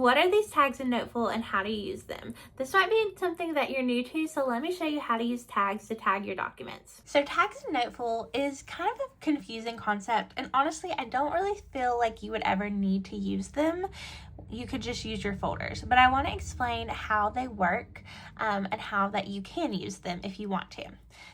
What are these tags in Noteful and how do you use them? This might be something that you're new to, so let me show you how to use tags to tag your documents. So tags in Noteful is kind of a confusing concept, and honestly, I don't really feel like you would ever need to use them. You could just use your folders, but I want to explain how they work and how that you can use them if you want to.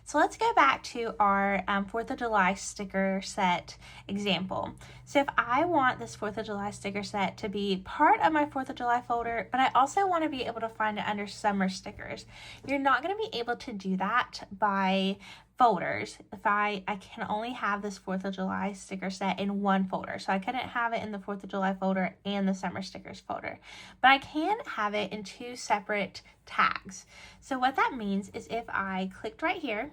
So let's go back to our 4th of July sticker set example. So if I want this 4th of July sticker set to be part of my 4th of July folder, but I also want to be able to find it under summer stickers, you're not going to be able to do that by folders. If I can only have this 4th of July sticker set in one folder. So I couldn't have it in the 4th of July folder and the summer stickers folder, but I can have it in two separate tags. So what that means is if I clicked right here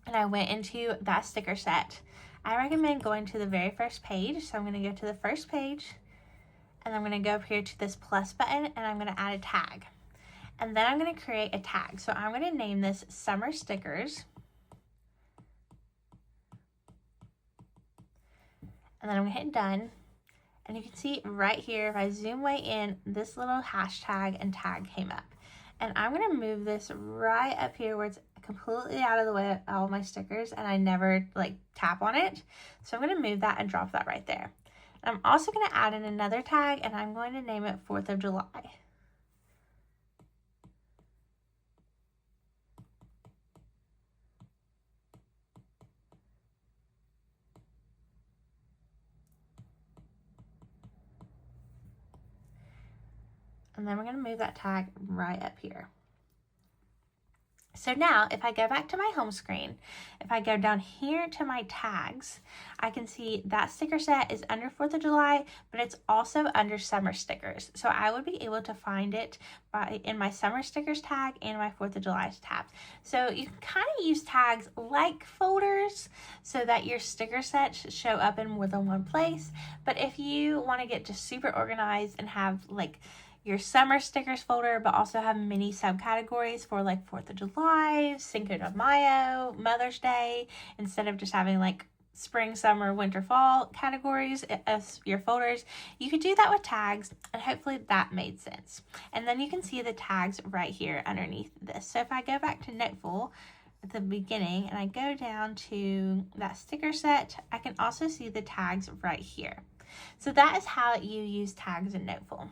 and I went into that sticker set, I recommend going to the very first page. So I'm going to go to the first page and I'm going to go up here to this plus button and I'm going to add a tag. And then I'm going to create a tag. So I'm going to name this Summer Stickers. And then I'm going to hit done. And you can see right here, if I zoom way in, this little hashtag and tag came up. And I'm going to move this right up here where it's completely out of the way of all my stickers and I never tap on it. So I'm going to move that and drop that right there. And I'm also going to add in another tag and I'm going to name it 4th of July. And then we're going to move that tag right up here. So now if I go back to my home screen, if I go down here to my tags, I can see that sticker set is under 4th of July, but it's also under summer stickers. So I would be able to find it in my summer stickers tag and my 4th of July tab. So you can kind of use tags like folders so that your sticker sets show up in more than one place. But if you want to get just super organized and have your summer stickers folder, but also have many subcategories for 4th of July, Cinco de Mayo, Mother's Day, instead of just having spring, summer, winter, fall categories as your folders, you could do that with tags, and hopefully that made sense. And then you can see the tags right here underneath this. So if I go back to Noteful at the beginning and I go down to that sticker set, I can also see the tags right here. So that is how you use tags in Noteful.